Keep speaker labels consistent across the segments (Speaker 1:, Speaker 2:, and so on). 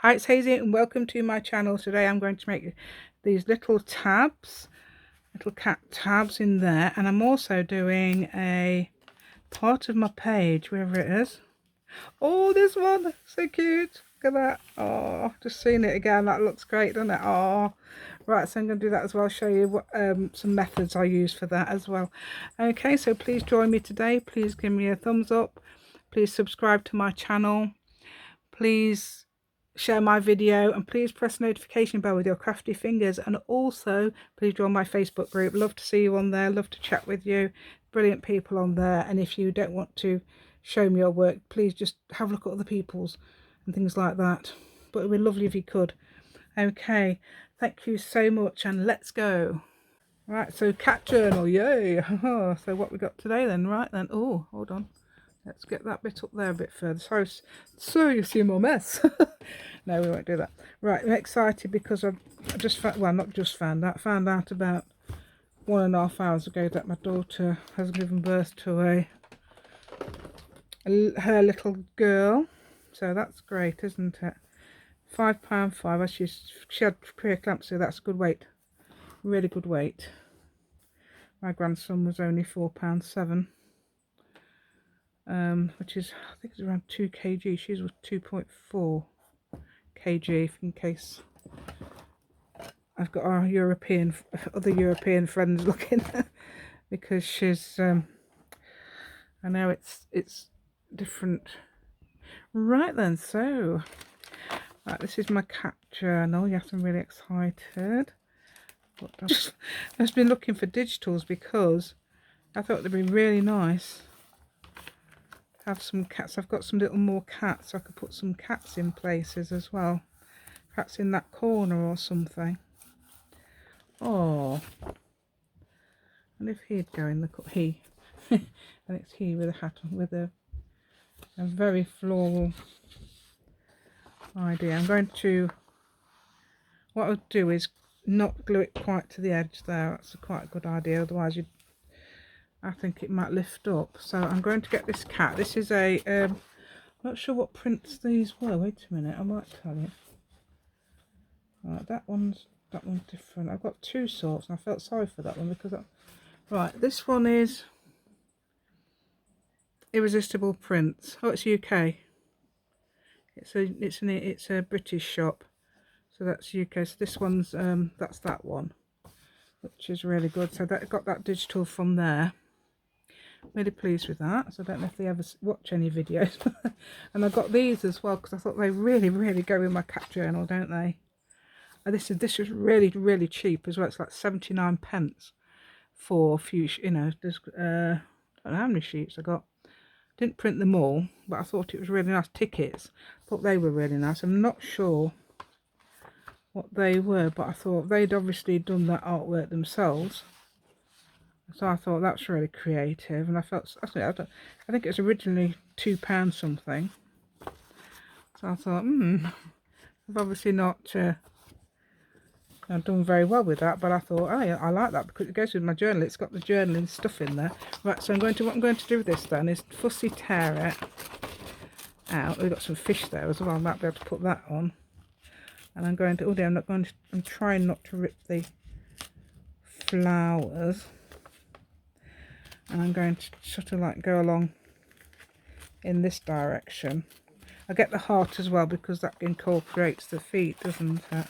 Speaker 1: Hi, it's Hazy and welcome to my channel. Today I'm going to make these little tabs, little cat tabs in there, and I'm also doing a part of my page, wherever it is. Oh, this one, so cute. Look at that. Oh, just seen it again. That looks great, doesn't it? Oh, right, so I'm going to do that as well. Show you what some methods I use for that as well. Okay, so please join me today. Please give me a thumbs up. Please subscribe to my channel. Please share my video and please press the notification bell with your crafty fingers, and also please join my Facebook group. Love to see you on there, love to chat with you, brilliant people on there. And if you don't want to show me your work, please just have a look at other people's and things like that, but it would be lovely if you could. Okay, thank you so much and let's go. Right, so cat journal, yay. So what we got today then? Right then, oh, hold on, let's get that bit up there a bit further. So you see my mess. No, we won't do that. Right, I'm excited because I just found, well, not just found out about 1.5 hours ago that my daughter has given birth to her little girl. So that's great, isn't it? £5.5. She had preeclampsia. That's a good weight, really good weight. My grandson was only £4.7. Which is, I think it's around 2 kg. She was 2.4 kg, in case I've got our other European friends looking, because she's I know it's different. Right then, so right, this is my cat journal. Yes, I'm really excited. I've just been looking for digitals because I thought they'd be really nice. Have some cats. I've got some little more cats, so I could put some cats in places as well, perhaps in that corner or something. Oh, and if he'd go in the he and it's he with a hat on, with a very floral idea. I'm going to, what I'll do is not glue it quite to the edge there. That's quite a good idea, otherwise I think it might lift up. So I'm going to get this cat. This is a I'm not sure what prints these were. Wait a minute, I might tell you. Right, that one's different. I've got two sorts and I felt sorry for that one because right, this one is Irresistible Prints. Oh, it's UK. It's a British shop, so that's UK. So this one's that's that one, which is really good. So that got that digital from there. Really pleased with that. So I don't know if they ever watch any videos. And I got these as well because I thought they really go in my cat journal, don't they? And this was really cheap as well. It's like 79p for a few, you know. There's I don't know how many sheets I got. Didn't print them all, but I thought it was really nice. Tickets, thought they were really nice. I'm not sure what they were, but I thought they'd obviously done that artwork themselves, so I thought that's really creative. And I think it was originally £2 something, so I thought I've obviously not I've done very well with that, but I thought, oh yeah, I like that because it goes with my journal. It's got the journaling stuff in there. Right, so what I'm going to do with this then is fussy tear it out. We've got some fish there as well. I might be able to put that on. And I'm going to, oh dear, I'm trying not to rip the flowers. And I'm going to sort of like go along in this direction. I get the heart as well because that incorporates the feet, doesn't it?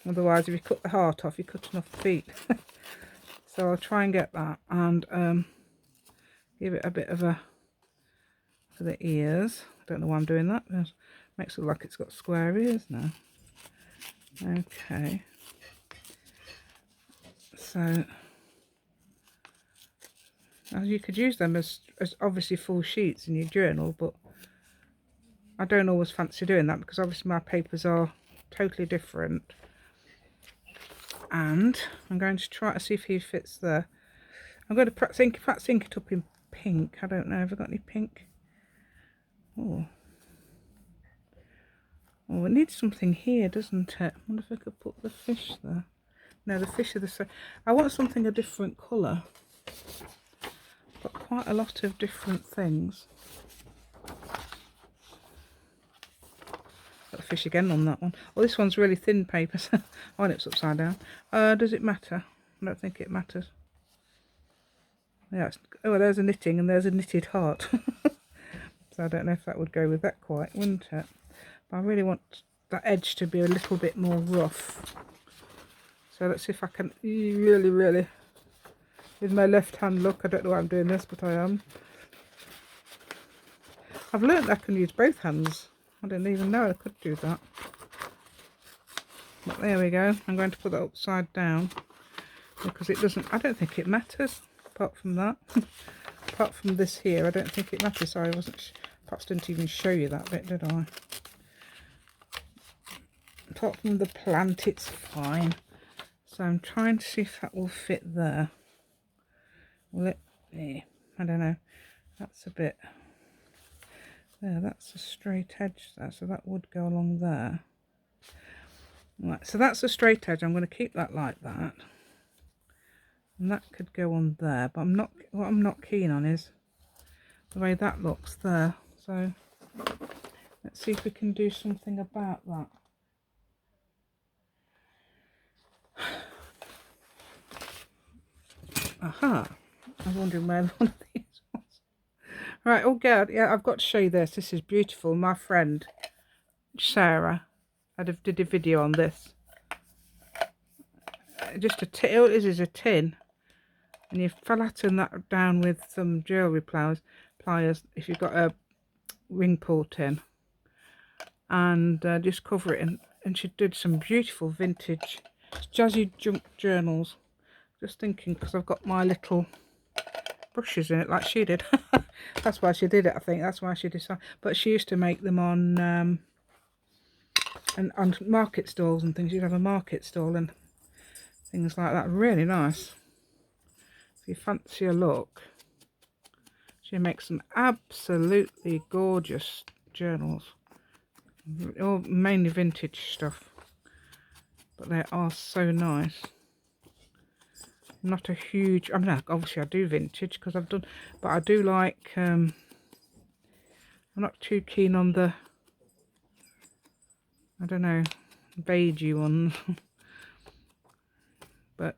Speaker 1: Otherwise, if you cut the heart off, you're cutting off the feet. So I'll try and get that and give it a bit of a for the ears. I don't know why I'm doing that. It makes it look like it's got square ears now. Okay. So you could use them as obviously full sheets in your journal, but I don't always fancy doing that because obviously my papers are totally different. And I'm going to try to see if he fits there. I'm going to perhaps ink it up in pink. I don't know. Have I got any pink? Oh, it needs something here, doesn't it? I wonder if I could put the fish there. No, the fish are the same. I want something a different colour. Got quite a lot of different things. fish again on that one. Oh, this one's really thin paper. So oh, and it's upside down. Does it matter? I don't think it matters. Yeah. Oh, there's a knitting and there's a knitted heart. So I don't know if that would go with that quite, wouldn't it? But I really want that edge to be a little bit more rough. So let's see if I can really, with my left hand look. I don't know why I'm doing this, but I am. I've learnt I can use both hands. I didn't even know I could do that. But there we go. I'm going to put that upside down because it doesn't, I don't think it matters apart from that. Apart from this here, I don't think it matters. Sorry, I wasn't, perhaps didn't even show you that bit, did I? Apart from the plant, it's fine. So I'm trying to see if that will fit there. Will it? Yeah, I don't know. That's a bit there. That's a straight edge there, so that would go along there. Right, so that's a straight edge. I'm going to keep that like that, and that could go on there. But I'm not. What I'm not keen on is the way that looks there. So let's see if we can do something about that. Aha! I was wondering where one of these was. Right, oh God, yeah, I've got to show you this. This is beautiful. My friend Sarah did a video on this. Just a tin. All it is a tin, and you flatten that down with some jewellery pliers. If you've got a ring pull tin, and just cover it in. And she did some beautiful vintage jazzy junk journals. Just thinking, because I've got my little brushes in it like she did. That's why she did it, I think. That's why she decided. But she used to make them on on market stalls and things. You'd have a market stall and things like that. Really nice. If you fancy a look, she makes some absolutely gorgeous journals. All mainly vintage stuff, but they are so nice. Not a huge, I mean, obviously I do vintage because I've done, but I do like, I'm not too keen on the, I don't know, beigey ones. But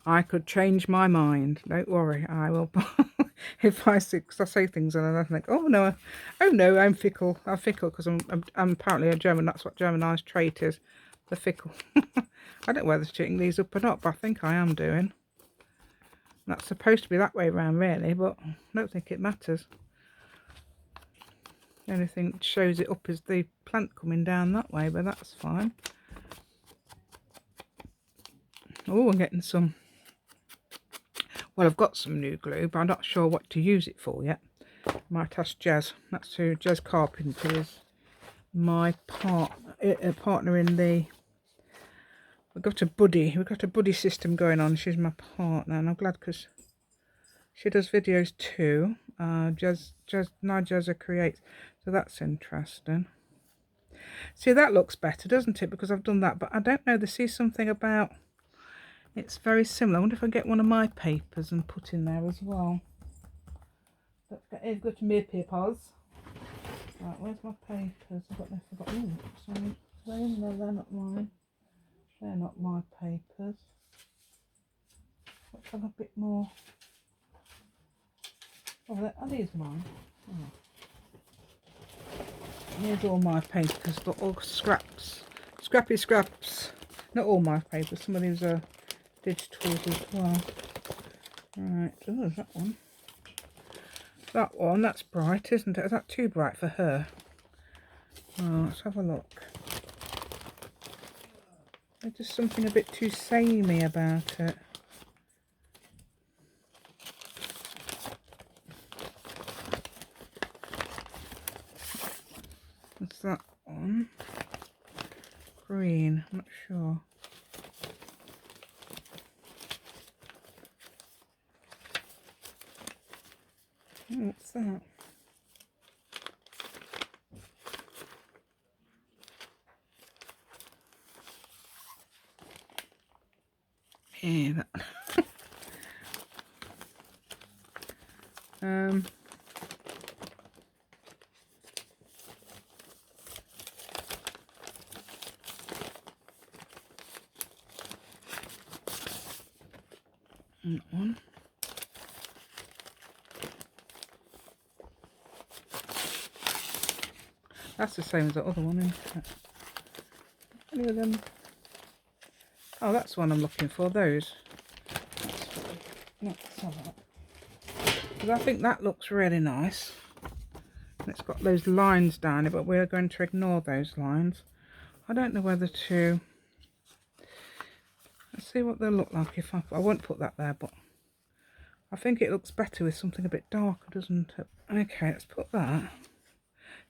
Speaker 1: I could change my mind. Don't worry, I will. If I see, because I say things and then I think, oh no, I'm fickle. I'm fickle because I'm apparently a German. That's what Germanised trait is. The fickle. I don't know whether to shooting these up or not, but I think I am doing. That's supposed to be that way around, really, but I don't think it matters. The only thing that shows it up is the plant coming down that way, but that's fine. Oh, I'm getting some. Well, I've got some new glue, but I'm not sure what to use it for yet. Might ask Jazz. That's who Jazz Carpenter is. My partner in the. We've got a buddy system going on. She's my partner, and I'm glad because she does videos too. Jazza creates, so that's interesting. See, that looks better, doesn't it? Because I've done that, but I don't know. There's something about it's very similar. I wonder if I get one of my papers and put in there as well. I've got my papers. Right, where's my papers? I've got sorry, they're in there. They're not mine. They're not my papers. Let's have a bit more. Oh, are these mine? Oh. Here's all my papers, but all scraps. Scrappy scraps. Not all my papers, some of these are digitals as well. Right, so there's that one. That one, that's bright, isn't it? Is that too bright for her? Oh, let's have a look. There's just something a bit too samey about it. What's that one? Green, I'm not sure. Oh, what's that? Yeah, that. And that one. That's the same as the other one, isn't it? Any of them? Oh, that's the one I'm looking for, those. Let's have that. Because I think that looks really nice. And it's got those lines down it, but we're going to ignore those lines. I don't know whether to... Let's see what they'll look like if I won't put that there, but I think it looks better with something a bit darker, doesn't it? Okay, let's put that. I'm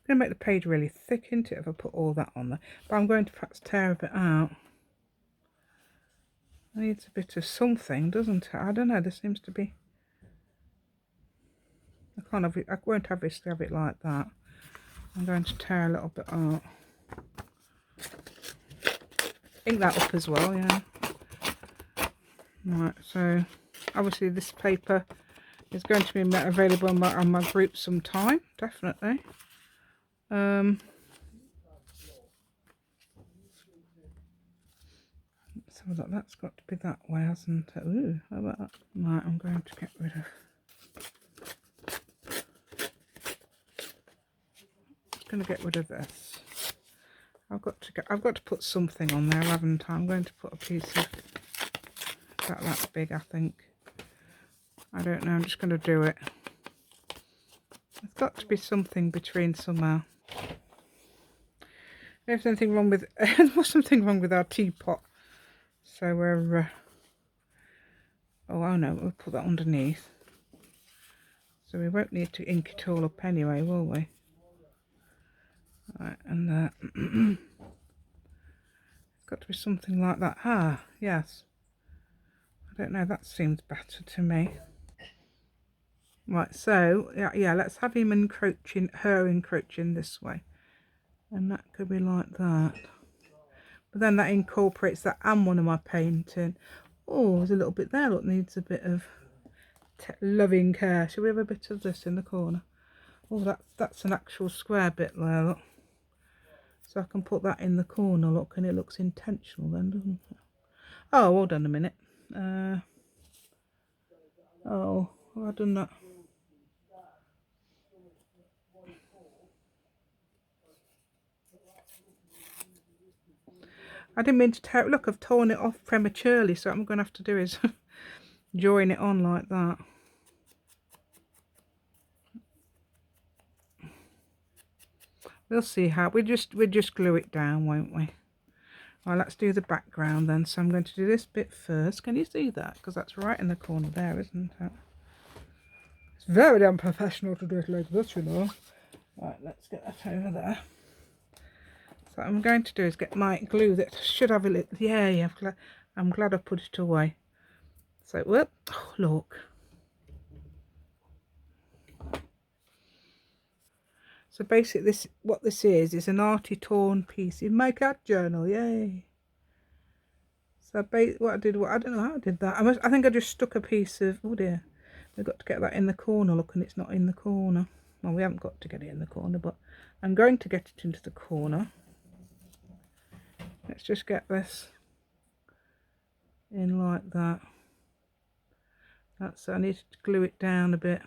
Speaker 1: going to make the page really thick, isn't it, if I put all that on there. But I'm going to perhaps tear a bit out. It needs a bit of something, doesn't it? I don't know, there seems to be... I won't obviously have it like that. I'm going to tear a little bit out. Ink that up as well, yeah. Right, so obviously this paper is going to be available on my group sometime, definitely. So that's got to be that way, hasn't it? Ooh, how about that? Right, I'm going to get rid of... Going to get rid of this. I've got to put something on there, haven't I? I'm going to put a piece of about that big, I think. I don't know, I'm just going to do it. There's got to be something between somehow. There's anything wrong with there's something wrong with our teapot. So we're oh, I know, we'll put that underneath. So we won't need to ink it all up anyway, will we? Right, and it's got to be something like that. Ah, yes. I don't know, that seems better to me. Right, so yeah, let's have him encroaching, her encroaching this way, and that could be like that. But then that incorporates that and one of my painting. Oh, there's a little bit there. Look, needs a bit of loving care. Should we have a bit of this in the corner? Oh, that's an actual square bit there. Look. So I can put that in the corner, look, and it looks intentional then, doesn't it? Oh, hold on a minute. Oh, have I done that? I didn't mean to tear it. Look, I've torn it off prematurely, so what I'm going to have to do is join it on like that. We'll see how. We'll just glue it down, won't we? Right, let's do the background then. So I'm going to do this bit first. Can you see that? Because that's right in the corner there, isn't it? It's very unprofessional to do it like this, you know. Right, let's get that over there. So what I'm going to do is get my glue that should have a little... Yeah, I'm glad I put it away. So, whoop, oh, look. So basically, what this is an arty torn piece in my cat journal. Yay! So I don't know how I did that. I think I just stuck a piece of... Oh dear, we've got to get that in the corner. Look, and it's not in the corner. Well, we haven't got to get it in the corner, but I'm going to get it into the corner. Let's just get this in like that. I need to glue it down a bit.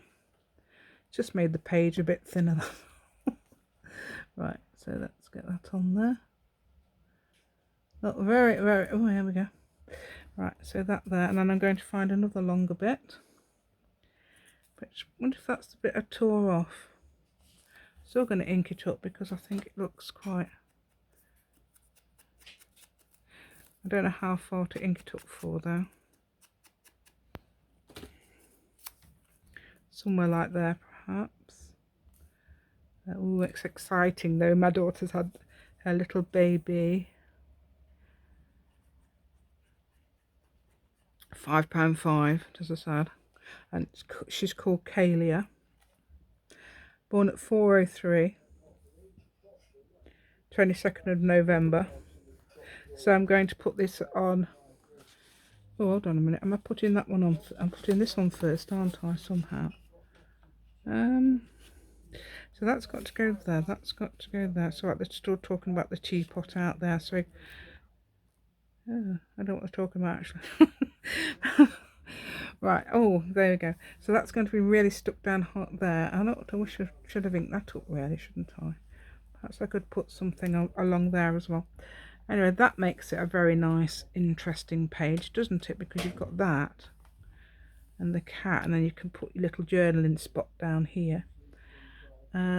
Speaker 1: Just made the page a bit thinner. Right, so let's get that on there. Look, very, oh, here we go. Right, so that there, and then I'm going to find another longer bit. Which, I wonder if that's the bit I tore off. Still going to ink it up because I think it looks quite... I don't know how far to ink it up for though. Somewhere like there, perhaps. Oh, it's exciting though. My daughter's had her little baby. £5.5, as I said. And she's called Kalia. Born at 4:03. 22nd of November. So I'm going to put this on. Oh, hold on a minute. Am I putting that one on? I'm putting this on first, aren't I, somehow? So that's got to go there. That's got to go there. So they're still talking about the teapot out there. So I don't know what they're talking about actually. Right, oh, there we go. So that's going to be really stuck down hot there. I wish I should have inked that up really, shouldn't I? Perhaps I could put something along there as well. Anyway, that makes it a very nice, interesting page, doesn't it? Because you've got that and the cat, and then you can put your little journaling spot down here.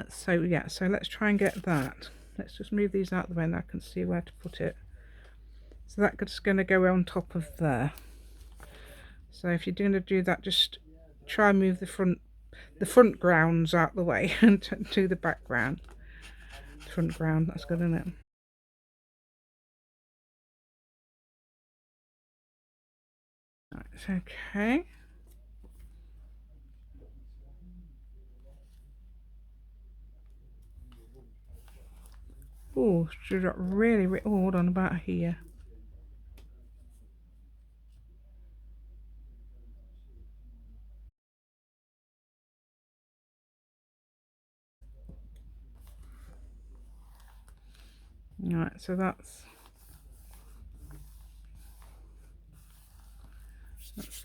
Speaker 1: So yeah, so let's try and get that. Let's just move these out of the way and I can see where to put it. So that's going to go on top of there. So if you're going to do that, just try and move the front grounds out the way and do the background. Front ground, that's good, isn't it? Right, okay. Oh, should have really, oh, hold on, about here. Right, so that's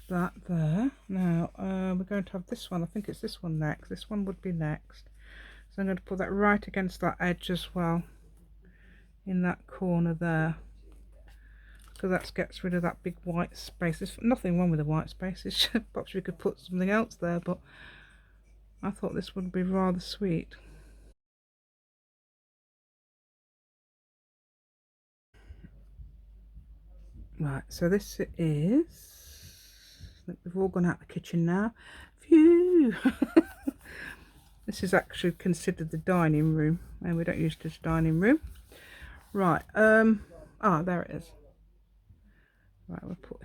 Speaker 1: that there. Now we're going to have this one. I think it's this one next. This one would be next. So I'm going to put that right against that edge as well, in that corner there, because that gets rid of that big white space. There's nothing wrong with the white space. It's just, perhaps we could put something else there, but I thought this would be rather sweet. Right, so this is, we've all gone out the kitchen now. Phew! This is actually considered the dining room, and we don't use this dining room. Right, there it is. Right, we'll put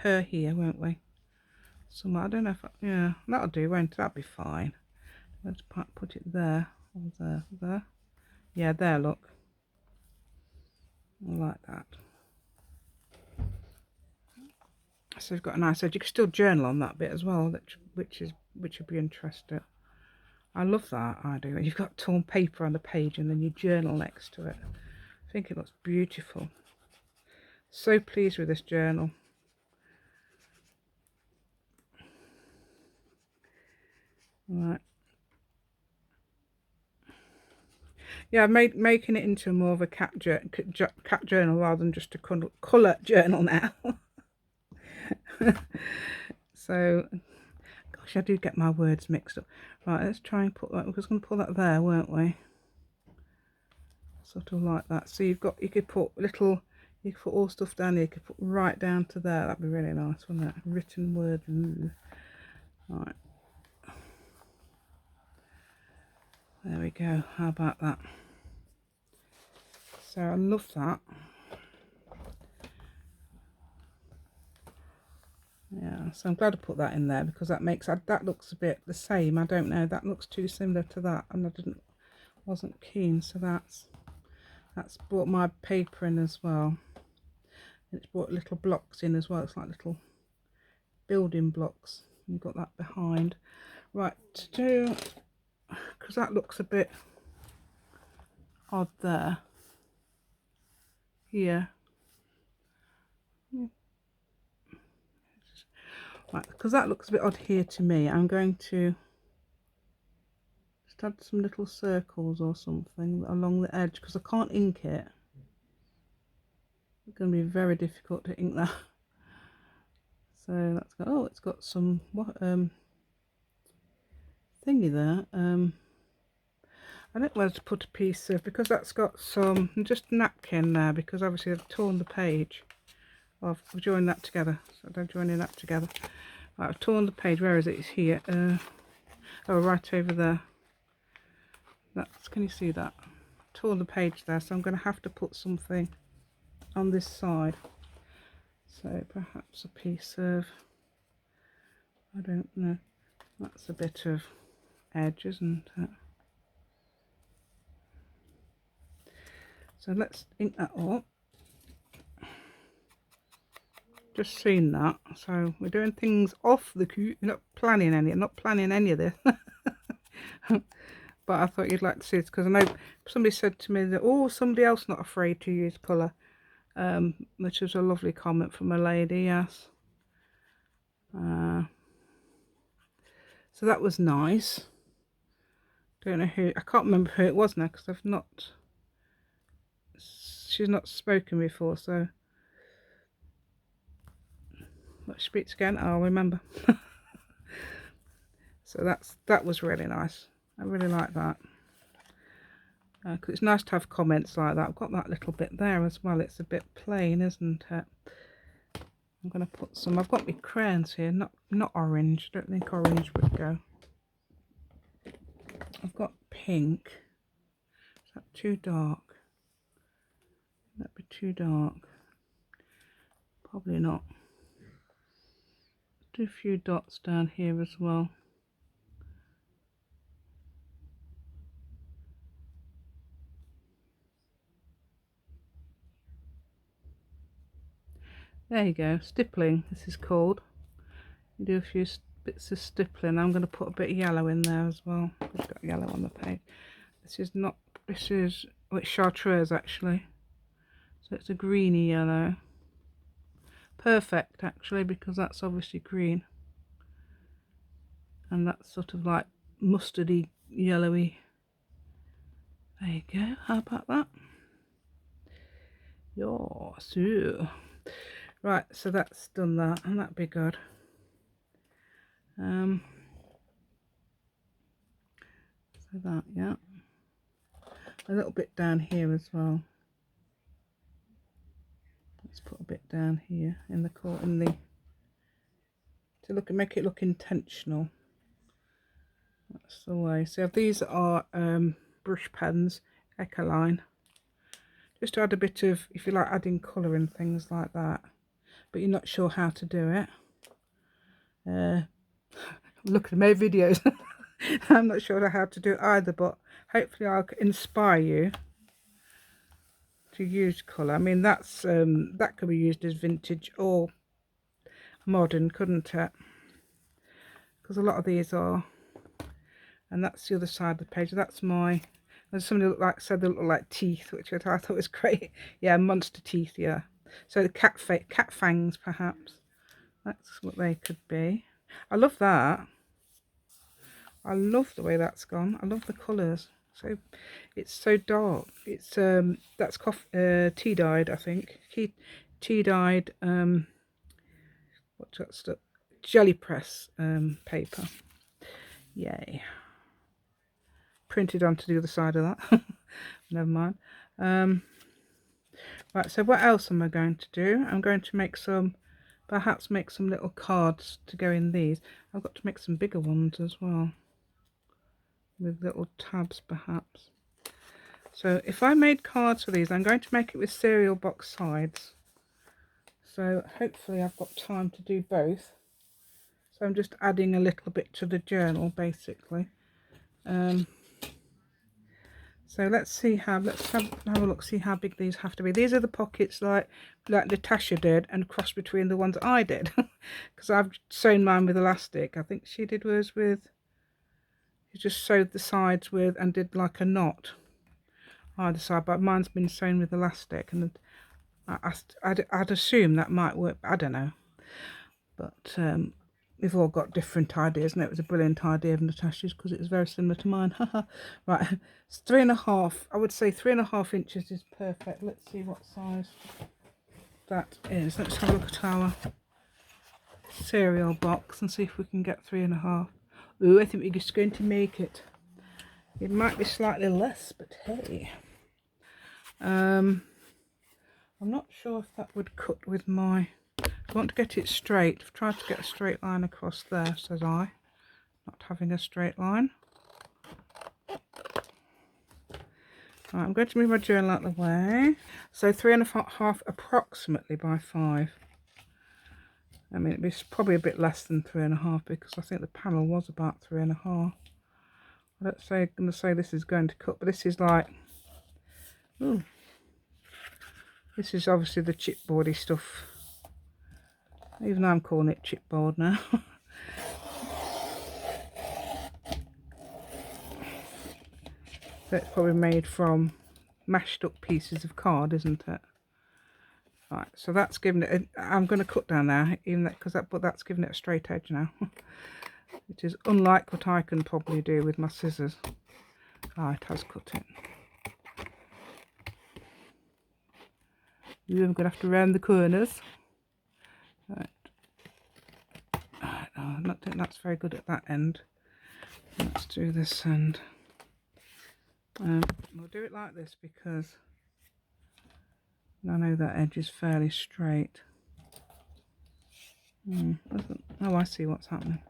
Speaker 1: her here, won't we? Somewhere, I don't know if, yeah, that'll do, won't it? That'll be fine. Let's put it there, or there. Yeah, there, look. I like that. So we've got a nice edge. You can still journal on that bit as well, which would be interesting. I love that idea. You've got torn paper on the page and then you journal next to it. I think it looks beautiful. So pleased with this journal. Right. Yeah, making it into more of a cat journal rather than just a colour journal now. So, gosh, I do get my words mixed up. Right, let's try and put that. We were going to put that there, weren't we? Sort of like that. So you could put all stuff down here. You could put right down to there. That'd be really nice, wouldn't it? Written word. Ooh. Right. There we go. How about that? So I love that. Yeah, so I'm glad I put that in there because that makes that looks a bit the same. I don't know, that looks too similar to that, and wasn't keen. So that's brought my paper in as well. It's brought little blocks in as well. It's like little building blocks. You've got that behind. Right, to do, because that looks a bit odd there. Here. Right, because that looks a bit odd here to me, I'm going to just add some little circles or something along the edge because I can't ink it. It's going to be very difficult to ink that. So that's got, oh, it's got some thingy there. I don't know where to put a piece of, because that's got some just napkin there, because obviously I've torn the page. I've joined that together, so I'm joining that together. Right, I've torn the page. Where is it? It's here. Oh, right over there. Can you see that? I've torn the page there, so I'm going to have to put something on this side. So perhaps a piece of, I don't know. That's a bit of edge, isn't it? So let's ink that up. Just seen that, so we're doing things off the cue. We're not planning any of this. But I thought you'd like to see this because I know somebody said to me that, oh, somebody else not afraid to use colour, which was a lovely comment from a lady. Yes, So that was nice. Don't know who, I can't remember who it was now because she's not spoken before, so let's speak again, I'll remember. So that was really nice. I really like that. Because it's nice to have comments like that. I've got that little bit there as well. It's a bit plain, isn't it? I'm going to put some, I've got my crayons here, not orange. I don't think orange would go. I've got pink. Is that too dark? That'd be too dark. Probably not. Do a few dots down here as well. There you go, stippling, this is called. You do a few bits of stippling. I'm going to put a bit of yellow in there as well. I've got yellow on the page. This is it's chartreuse actually. So it's a greeny yellow. Perfect actually, because that's obviously green. And that's sort of like mustardy, yellowy. There you go, how about that? So right, so that's done that, and that'd be good. So that, yeah, a little bit down here as well. Let's put a bit down here in the to make it look intentional. That's the way. So these are brush pens, Ecoline, just to add a bit of, if you like, adding colour and things like that, but you're not sure how to do it. Look at my videos. I'm not sure how to do it either, but hopefully I'll inspire you to use colour. I mean, that's that could be used as vintage or modern, couldn't it? Because a lot of these are. And that's the other side of the page. That's my, as somebody said they look like teeth, which I thought was great. Yeah, monster teeth, yeah. So the cat fangs, perhaps. That's what they could be. I love that. I love the way that's gone. I love the colours. So it's so dark. It's that's tea dyed, I think. Tea dyed what's that stuff? Jelly press paper. Yay. Printed onto the other side of that. Never mind. Right, so what else am I going to do? I'm going to make perhaps make some little cards to go in these. I've got to make some bigger ones as well, with little tabs perhaps. So if I made cards for these, I'm going to make it with cereal box sides. So hopefully I've got time to do both. So I'm just adding a little bit to the journal basically. So let's have a look, see how big these have to be. These are the pockets like Natasha did, and cross between the ones I did. Because I've sewn mine with elastic. I think she did hers with, she just sewed the sides with and did like a knot either side, but mine's been sewn with elastic, and I'd assume that might work. I don't know. But we've all got different ideas, and it was a brilliant idea of Natasha's because it was very similar to mine. Right, it's 3.5. I would say 3.5 inches is perfect. Let's see what size that is. Let's have a look at our cereal box and see if we can get 3.5. Ooh, I think we're just going to make it. It might be slightly less, but hey. I'm not sure if that would cut with my... I want to get it straight. I've tried to get a straight line across there, says I. Not having a straight line. Right, I'm going to move my journal out of the way. So 3.5 approximately by 5. I mean, it'd be probably a bit less than 3.5 because I think the panel was about 3.5. I'm going to say this is going to cut, but this is like... Ooh. This is obviously the chipboardy stuff. Even though I'm calling it chipboard now. So it's probably made from mashed up pieces of card, isn't it? Right, so that's giving it, I'm going to cut down there, even that, but that's giving it a straight edge now. It is unlike what I can probably do with my scissors. Ah, it has cut it. You're going to have to round the corners. Right. No, I don't think that's very good at that end. Let's do this end. We'll do it like this because I know that edge is fairly straight. Oh, I see what's happening.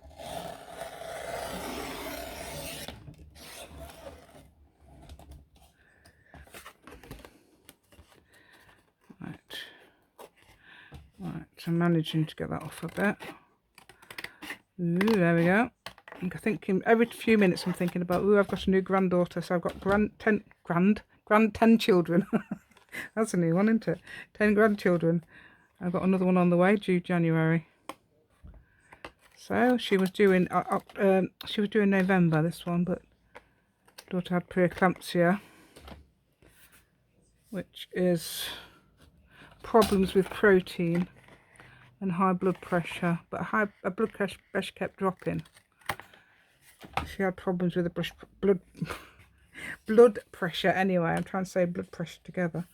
Speaker 1: Right, so I'm managing to get that off a bit. Ooh, there we go. I'm thinking every few minutes I'm thinking about, I've got a new granddaughter, so I've got 10 children. That's a new one, isn't it? 10 grandchildren. I've got another one on the way, due January. So she was due in November, this one, but daughter had preeclampsia, which is problems with protein and high blood pressure, but her blood pressure kept dropping. She had problems with the blood pressure. Anyway, I'm trying to say blood pressure together.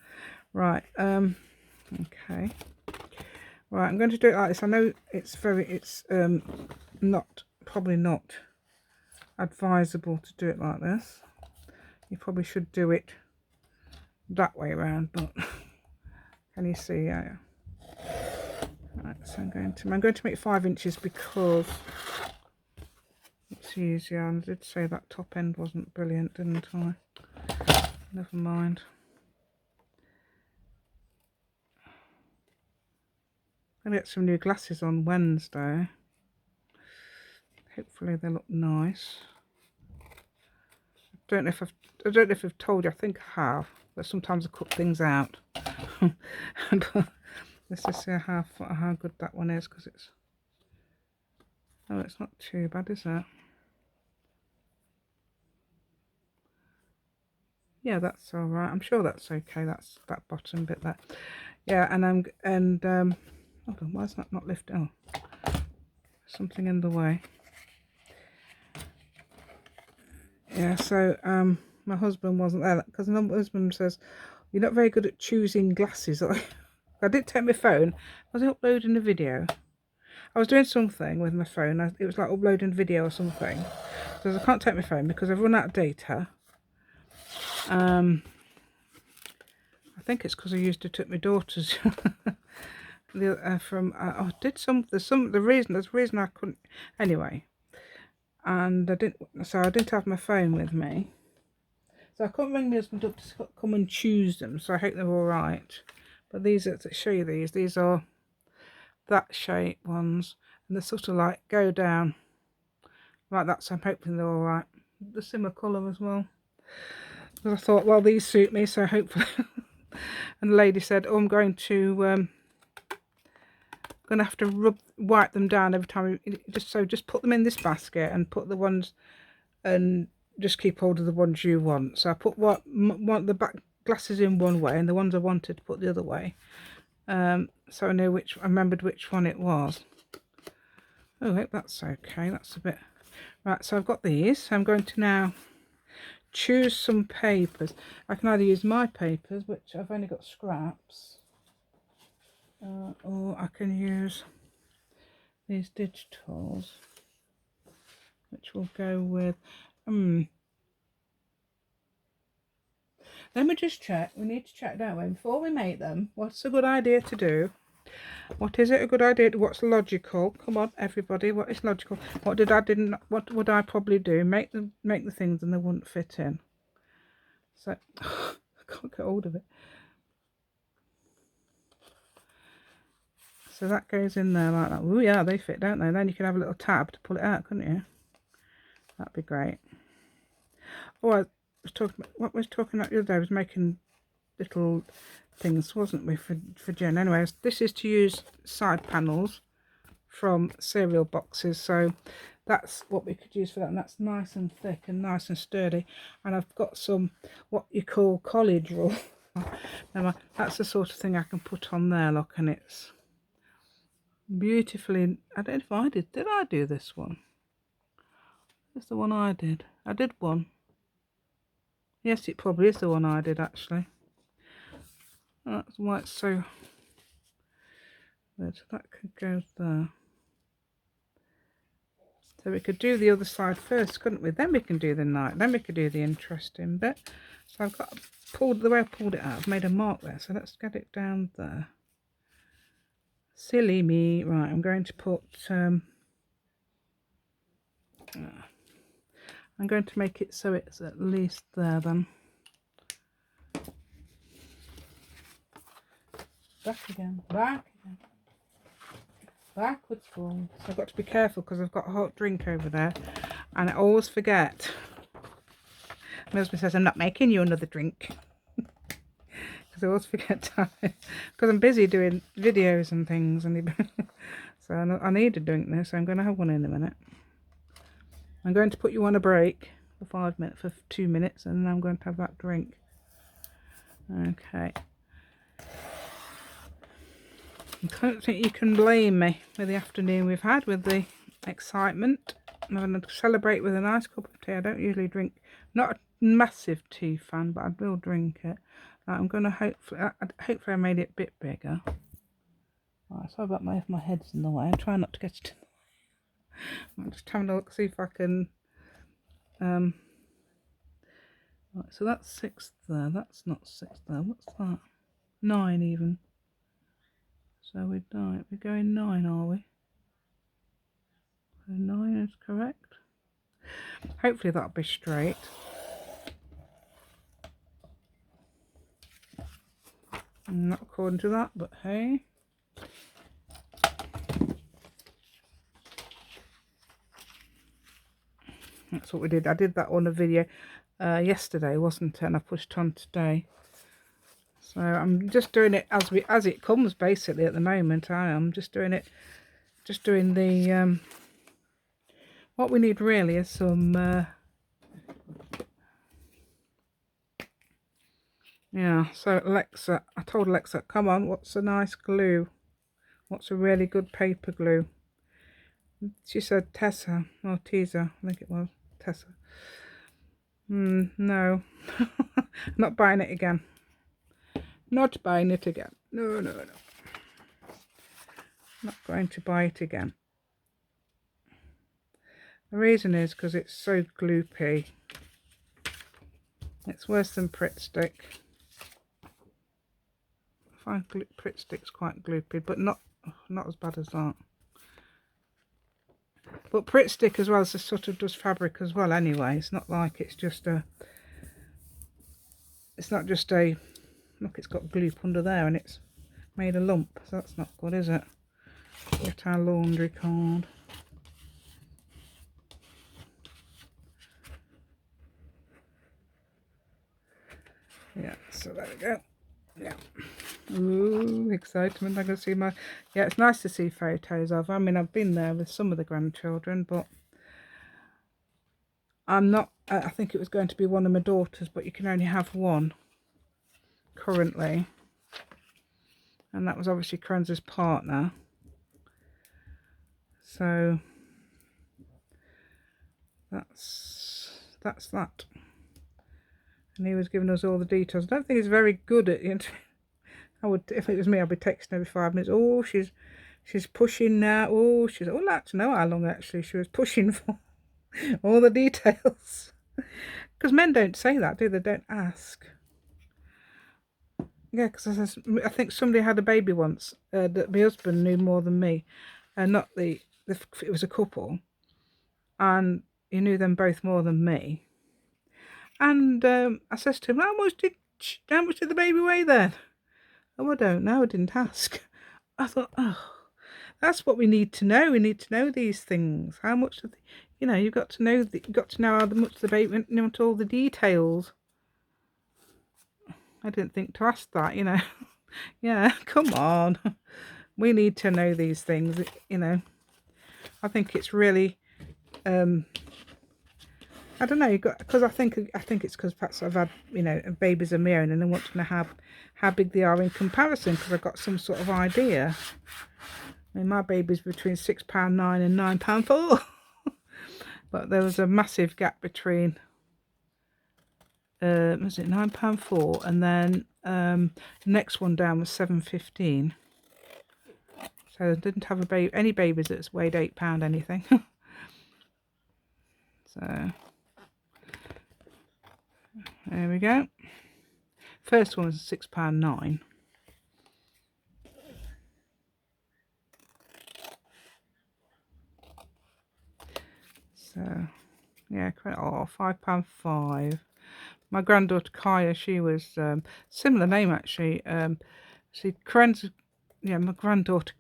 Speaker 1: Right. Okay. Right, I'm going to do it like this. I know it's probably not advisable to do it like this. You probably should do it that way around, but can you see? Yeah. Right, so I'm going to make 5 inches because it's easier. And I did say that top end wasn't brilliant, didn't I? Never mind. I'm going to get some new glasses on Wednesday. Hopefully they look nice. I don't know if I've told you. I think I have, but sometimes I cut things out. Let's just see how good that one is, because it's not too bad, is it? Yeah, that's all right. I'm sure that's okay. That's that bottom bit there. Yeah, hold on, why is that not lifted? Oh, something in the way. Yeah, so my husband wasn't there because my husband says you're not very good at choosing glasses. I did take my phone. I was uploading a video. I was doing something with my phone. It was like uploading a video or something. So I can't take my phone because I've run out of data. I think it's because I used to take my daughter's there's a reason I couldn't anyway, and I didn't have my phone with me, so I couldn't ring my husband up to come and choose them. So I hope they're all right. But these are, to show you, these are that shape ones, and they sort of like go down like that, so I'm hoping they're all right. The similar colour as well. But I thought, well, these suit me, so hopefully. And the lady said, oh, I'm going to have to wipe them down every time. Just put them in this basket and put the ones, and just keep hold of the ones you want. So I put the back glasses in one way, and the ones I wanted to put the other way. So I remembered which one it was. Oh, I hope that's okay. That's a bit right. So I've got these. So I'm going to now choose some papers. I can either use my papers, which I've only got scraps, or I can use these digitals, which will go with let me just check. We need to check, don't we, before we make them, what's a good idea to do? What is it a good idea? What's logical? Come on, everybody, what is logical? What would I probably do? Make the things and they wouldn't fit in. So I can't get hold of it. So that goes in there like that. Oh yeah, they fit, don't they? Then you can have a little tab to pull it out, couldn't you? That'd be great. Oh, what was talking about the other day, I was making little things, wasn't we, for Jen? Anyways, this is to use side panels from cereal boxes, so that's what we could use for that, and that's nice and thick and nice and sturdy. And I've got some what you call college rule. Never mind. That's the sort of thing I can put on there, look, and it's beautifully. I don't know if I did I do this one? It's the one I did. I did one. Yes, it probably is the one I did, actually. That's why it's so good. That could go there. So we could do the other side first, couldn't we? Then we can do the night. Then we could do the interesting bit. So I've got pulled the way I pulled it out. I've made a mark there. So let's get it down there. Silly me. Right, I'm going to put. I'm going to make it so it's at least there then. Back again. Back again. Backwards forwards. So I've got to be careful because I've got a hot drink over there, and I always forget. My husband says I'm not making you another drink because I always forget time because I'm busy doing videos and things, and so I need a drink now. So I'm going to have one in a minute. I'm going to put you on a break for 5 minutes, for 2 minutes, and then I'm going to have that drink. Okay. I don't think you can blame me with the afternoon we've had, with the excitement. I'm going to celebrate with a nice cup of tea. I don't usually drink, not a massive tea fan, but I will drink it. I'm going to hopefully I made it a bit bigger. Right, sorry about if my head's in the way. I try not to get it. I'm just having a look, see if I can. Right, so that's 6 there. That's not 6 there. What's that? 9 even. So we're going 9, are we? So 9 is correct. Hopefully that'll be straight. Not according to that, but hey. That's what we did. I did that on a video yesterday, wasn't it? And I pushed on today. So I'm just doing it as it comes, basically. At the moment, I am just doing it. Just doing the what we need really is some yeah. So Alexa, I told Alexa, come on, what's a nice glue? What's a really good paper glue? She said Tessa or Tesa, I think it was Tessa. No, not buying it again. Not buying it again. No. Not going to buy it again. The reason is because it's so gloopy. It's worse than Pritt Stick. I find Pritt Stick's quite gloopy, but not as bad as that. But Pritt Stick as well is sort of does fabric as well anyway. It's not like it's just a. It's not just a. Look, it's got gloop under there and it's made a lump. So that's not good, is it? Get our laundry card. Yeah, so there we go. Yeah. Ooh, excitement. I can see my... Yeah, it's nice to see photos of. I mean, I've been there with some of the grandchildren, but I'm not... I think it was going to be one of my daughters, but you can only have one currently. And that was obviously Kranz's partner. So that's that. And he was giving us all the details. I don't think he's very good at it. I would, if it was me, I'd be texting every 5 minutes. Oh, she's pushing now. Oh, she's. Oh, I'd like to know how long actually she was pushing for. All the details. Because men don't say that, do they? Don't ask. Yeah, because I think somebody had a baby once that my husband knew more than me, and not it was a couple, and he knew them both more than me. And I says to him, how much did the baby weigh then? Oh, I don't know. I didn't ask. I thought, oh, that's what we need to know. We need to know these things. How much, you've got to know. You've got to know how much the baby, all the details. I didn't think to ask that, Yeah, come on. We need to know these things, I think it's really I don't know, you got, because I think it's because perhaps I've had, you know, babies of my own, and I want to know how big they are in comparison, because I've got some sort of idea. I mean, my baby's between £6.9 and £9.4. But there was a massive gap between, was it £9.4, and then the next one down was £7.15. So I didn't have any babies that's weighed £8 anything. So there we go. First one was £6.9. So yeah, oh, £5.5. My granddaughter Kaya, she was similar name actually. She yeah, my granddaughter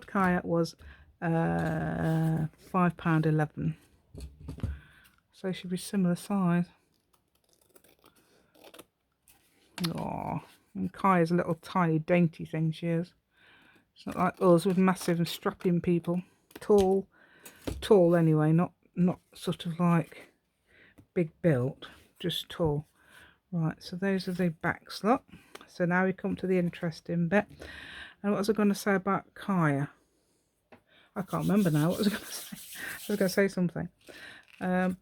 Speaker 1: Kaya was £5.11. So she'd be similar size. Oh, and Kaya's a little tiny dainty thing, she is. It's not like us with massive and strapping people. Tall anyway, not sort of like big built, just tall. Right, so those are the back slot. So now we come to the interesting bit. And what was I going to say about Kaya? I can't remember now. What was I going to say? I was going to say something. About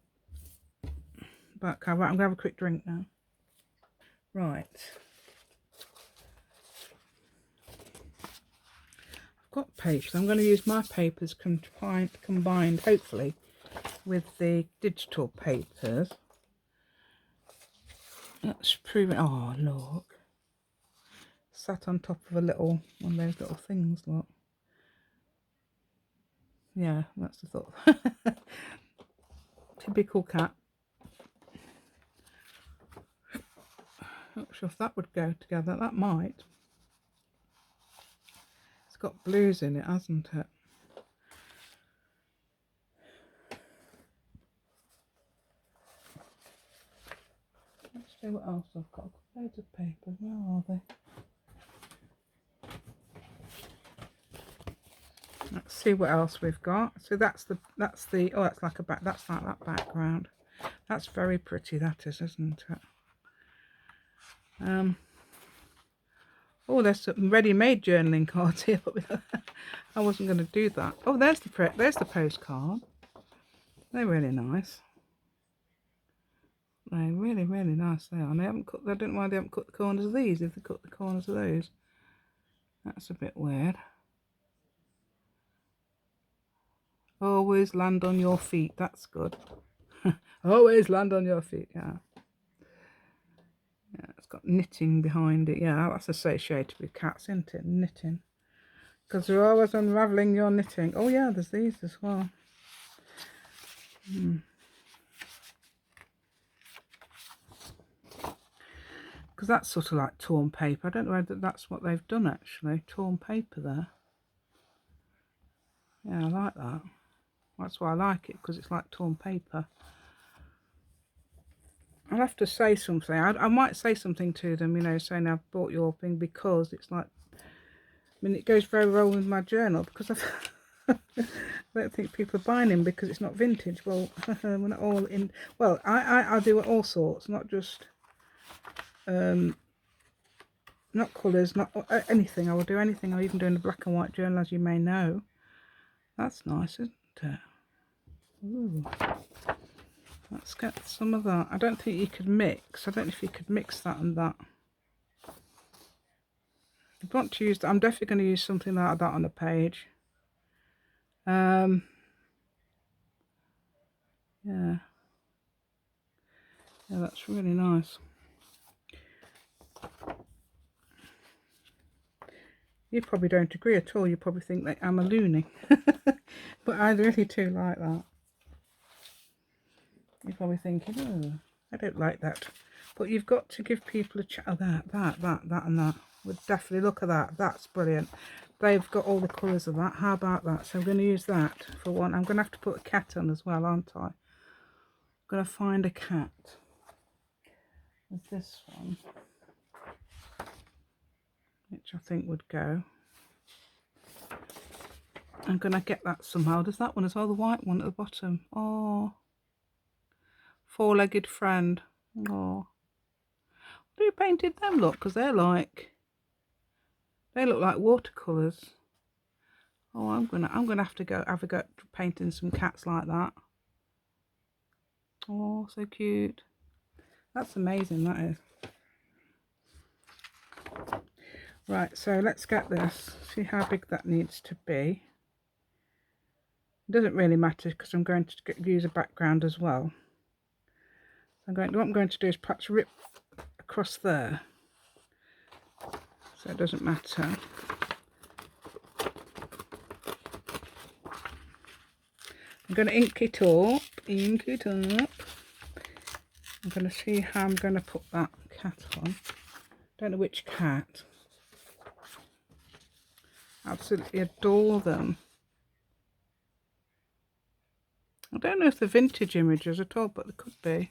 Speaker 1: Kaya. Right, I'm going to have a quick drink now. Right. I've got papers. I'm going to use my papers combined, hopefully, with the digital papers. That's proving. Oh, look. Sat on top of a little one of those little things, look. Yeah, that's the thought. Typical cat. Not sure if that would go together. That might. It's got blues in it, hasn't it? Let's see what else I've got. Loads of papers. Where are they? Let's see what else we've got. So that's the oh, that's like that's like that background. That's very pretty, that is, isn't it? Oh, there's some ready-made journaling cards here, but I wasn't going to do that. Oh, there's the postcard. They're really nice. They're really, really nice. They are. And they haven't cut. I don't know why they haven't cut the corners of these. If they cut the corners of those, that's a bit weird. Always land on your feet. That's good. Always land on your feet. Yeah. Yeah, it's got knitting behind it. Yeah, that's associated with cats, isn't it? Knitting. Because they're always unravelling your knitting. Oh, yeah, there's these as well. Because that's sort of like torn paper. I don't know whether that's what they've done, actually. Torn paper there. Yeah, I like that. That's why I like it, because it's like torn paper. I'll have to say something. I might say something to them, you know, saying I've bought your thing, because it's like, I mean, it goes very well with my journal, because I don't think people are buying them because it's not vintage. Well, we're not all in. Well, I do all sorts, not just, not colours, not anything. I will do anything. I'm even doing a black and white journal, as you may know. That's nice, isn't it? Ooh. Let's get some of that. I don't think you could mix. I don't know if you could mix that and that. If you want to use that, I'm definitely going to use something like that on a page. Yeah. Yeah, that's really nice. You probably don't agree at all. You probably think that I'm a loony. But I really do like that. You're probably thinking, oh, I don't like that. But you've got to give people a chat of that and that. Would definitely look at that. That's brilliant. They've got all the colours of that. How about that? So I'm going to use that for one. I'm going to have to put a cat on as well, aren't I? I'm going to find a cat. With this one, which I think would go. I'm going to get that somehow. Does that one as well, the white one at the bottom? Oh, four-legged friend. Oh, who painted them? Look, because they look like watercolors. Oh, I'm gonna have to have a go at painting some cats like that. Oh, so cute. That's amazing, that is. Right, so let's get this. See how big that needs to be. It doesn't really matter because I'm going to use a background as well. What I'm going to do is perhaps rip across there, so it doesn't matter. I'm going to ink it up. I'm going to see how I'm going to put that cat on. Don't know which cat. Absolutely adore them. I don't know if they're vintage images at all, but they could be.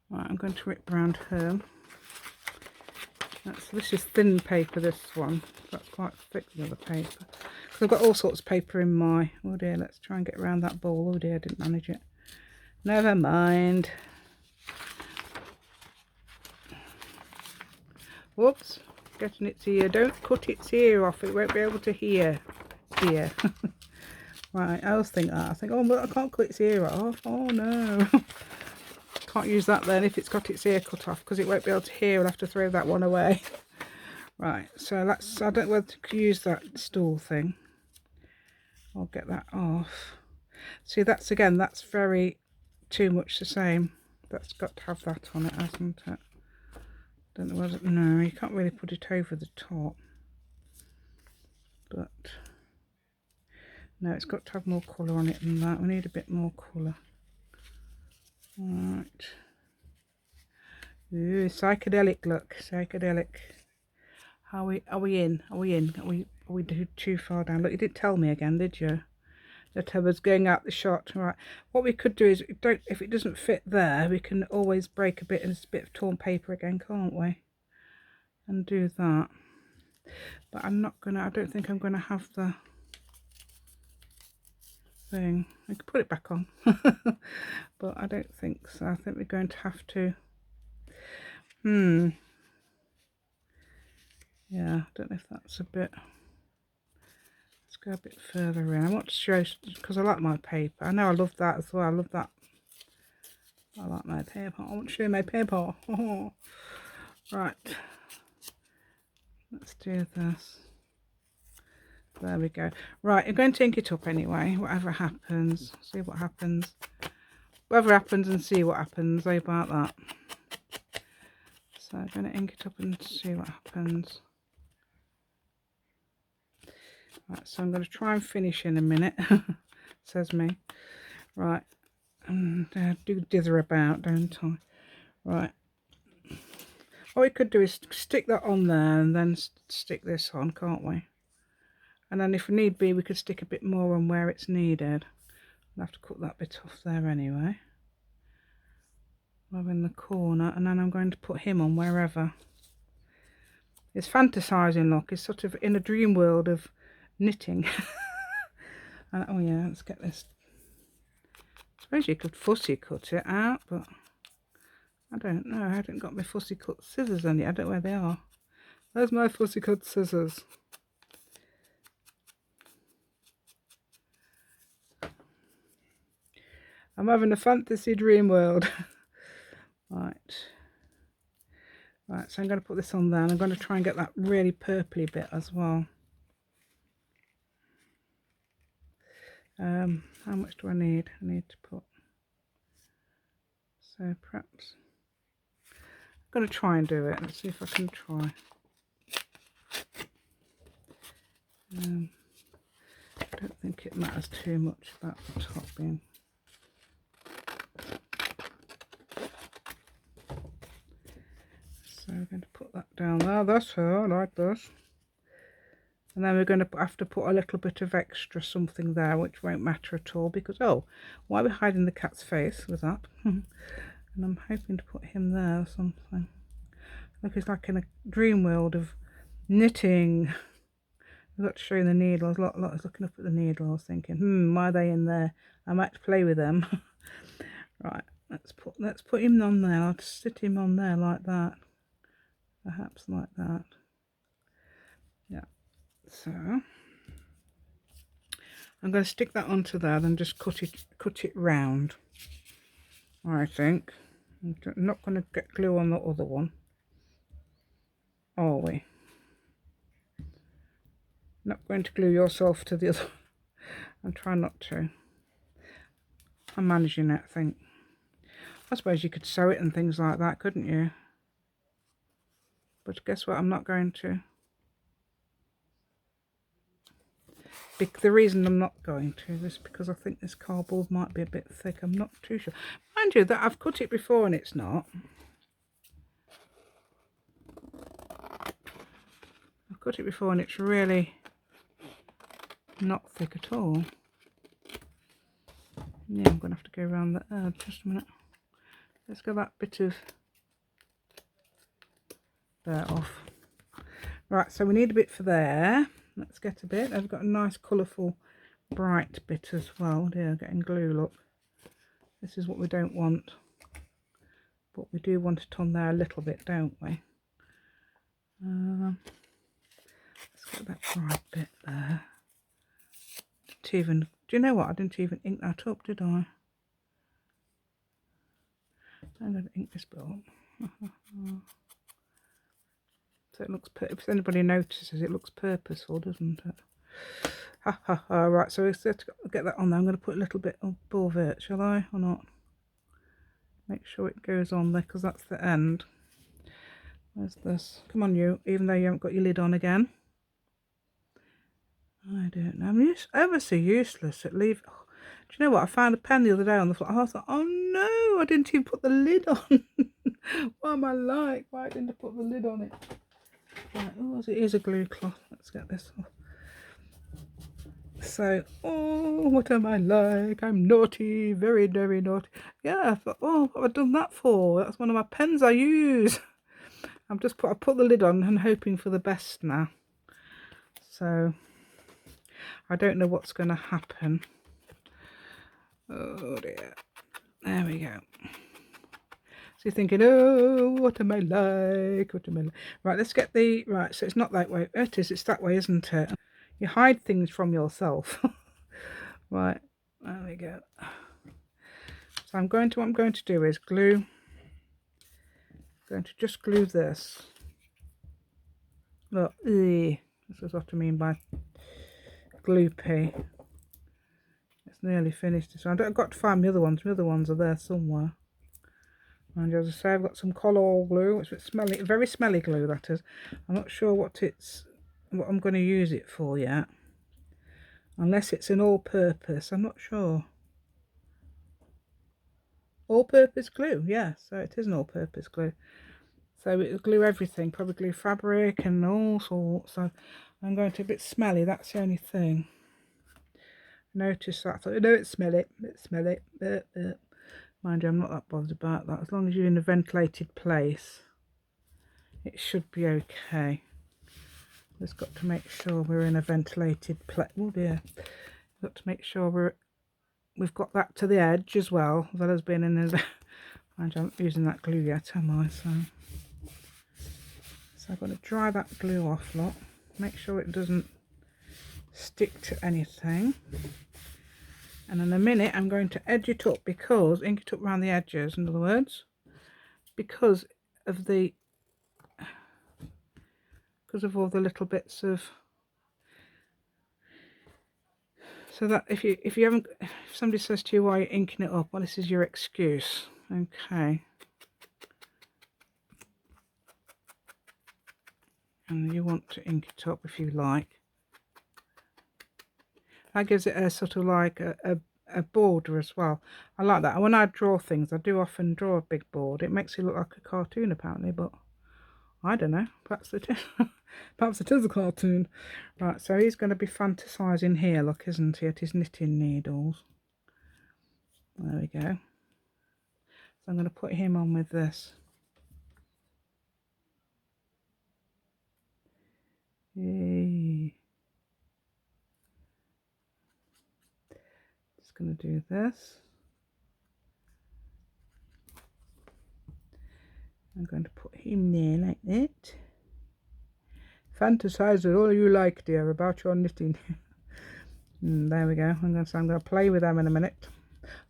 Speaker 1: Right, I'm going to rip around her. This is thin paper, this one. That's quite thick, the other paper. I've got all sorts of paper in my... Oh dear, let's try and get around that ball. Oh dear, I didn't manage it. Never mind. Whoops, getting its ear. Don't cut its ear off, it won't be able to hear. Dear. Right, I always think that. I think, oh, but I can't cut its ear off. Oh no. Can't use that then if it's got its ear cut off, because it won't be able to hear. I'll have to throw that one away. Right, so let's... I don't know whether to use that stool thing. I'll get that off. See, that's again, that's very too much the same. That's got to have that on it, hasn't it? Don't know whether... No, you can't really put it over the top. But no, it's got to have more colour on it than that. We need a bit more colour. Right. Ooh, psychedelic look. Psychedelic. Are we in? Are we too far down? Look, you didn't tell me again, did you? That I was going out the shot. Right. What we could do is, if it doesn't fit there, we can always break a bit and it's a bit of torn paper again, can't we? And do that. But I'm not gonna. I don't think I'm gonna have the thing. I could put it back on, but I don't think so. I think we're going to have to. Yeah, I don't know if that's a bit... Let's go a bit further in. I want to show, because I like my paper. I know I love that as well. I love that. I like my paper. I want to show my paper. Oh. Right. Let's do this. There we go. Right, I'm going to ink it up anyway. Whatever happens. See what happens. Whatever happens and see what happens. How about that? So I'm going to ink it up and see what happens. Right, so I'm going to try and finish in a minute. Says me. Right, and do dither about, don't I? Right. What we could do is stick that on there and then stick this on, can't we? And then if need be, we could stick a bit more on where it's needed. I'll have to cut that bit off there anyway. I'm in the corner, and then I'm going to put him on wherever. It's fantasizing, look. It's sort of in a dream world of knitting. And, oh yeah, let's get this. I suppose you could fussy cut it out, but I don't know. I haven't got my fussy cut scissors on yet. I don't know where they are. There's my fussy cut scissors. I'm having a fantasy dream world. Right, so I'm going to put this on there, and I'm going to try and get that really purpley bit as well. How much do I need? I need to put, so perhaps I'm going to try and do it. Let's see if I can try. I don't think it matters too much about the top being. So we're going to put that down there. That's her, like this. And then we're going to have to put a little bit of extra something there, which won't matter at all, because, oh, why are we hiding the cat's face with that? And I'm hoping to put him there or something. Look, it's like in a dream world of knitting. I've got to show you the needles. I was looking up at the needles, thinking, why are they in there? I might play with them. Right, let's put him on there. I'll just sit him on there like that, perhaps like that. Yeah, so I'm going to stick that onto there and just cut it round, I think. I'm not going to get glue on the other one, are we? Not going to glue yourself to the other. I'm trying not to. I'm managing it, I think. I suppose you could sew it and things like that, couldn't you? But guess what? I'm not going to. The reason I'm not going to is because I think this cardboard might be a bit thick. I'm not too sure. Mind you, that I've cut it before and it's not. I've cut it before and it's really not thick at all. Yeah, I'm going to have to go around the edge. Just a minute. Let's get that bit of there off. Right, so we need a bit for there. Let's get a bit. I've got a nice colourful bright bit as well. Dear, getting glue, look. This is what we don't want. But we do want it on there a little bit, don't we? Let's get that bright bit there. Do you know what? I didn't even ink that up, did I? I'm going to ink this bit up. So it looks, if anybody notices, it looks purposeful, doesn't it? Ha ha ha. Right, so let's get that on there. I'm going to put a little bit above it, shall I, or not? Make sure it goes on there, because that's the end. Where's this? Come on, you, even though you haven't got your lid on again. I don't know. I'm ever so useless at leave. Oh, do you know what? I found a pen the other day on the floor. I thought, oh no, I didn't even put the lid on. What am I like? Why didn't I put the lid on it? Right, oh, it is a glue cloth. Let's get this off. So, oh, what am I like? I'm naughty, very, very naughty. Yeah, I thought, oh, what have I done that for? That's one of my pens I use. I put the lid on and hoping for the best now. So, I don't know what's going to happen. Oh dear. There we go. So you're thinking, oh, what am I like? What am I like? Right, let's get the, right, so it's not that way. It is, it's that way, isn't it? You hide things from yourself. Right, there we go. So what I'm going to do is glue. I'm going to just glue this. Look, this is what I mean by gloopy. It's nearly finished. So I've got to find my other ones. My other ones are there somewhere. And as I say, I've got some Collall glue. It's a bit smelly, very smelly glue, that is. I'm not sure what I'm going to use it for yet. Unless it's an all-purpose, I'm not sure. All-purpose glue, yeah, so it is an all-purpose glue. So it'll glue everything, probably glue fabric and all sorts. So I'm going to a bit smelly, that's the only thing. Notice that. I thought, no, it's smelly, it's smelly. Mind you, I'm not that bothered about that. As long as you're in a ventilated place, it should be okay. Just got to make sure we're in a ventilated place. Oh dear. Got to make sure we've got that to the edge as well. That has been in the. Mind you, I'm not using that glue yet, am I? So I'm going to dry that glue off, lot. Make sure it doesn't stick to anything. And in a minute, I'm going to edge it up ink it up around the edges, in other words, because of all the little bits of. So that if somebody says to you, why are you inking it up, well, this is your excuse. Okay. And you want to ink it up if you like. That gives it a sort of like a border as well. I like that. And when I draw things, I do often draw a big board. It makes it look like a cartoon apparently, but I don't know. Perhaps it is. Perhaps it is a cartoon. Right, so he's going to be fantasising here, look, isn't he, at his knitting needles. There we go. So I'm going to put him on with this. Yay. Just going to do this. I'm going to put him there like that. Fantasize with all you like, dear, about your knitting. There we go. I'm going to play with them in a minute.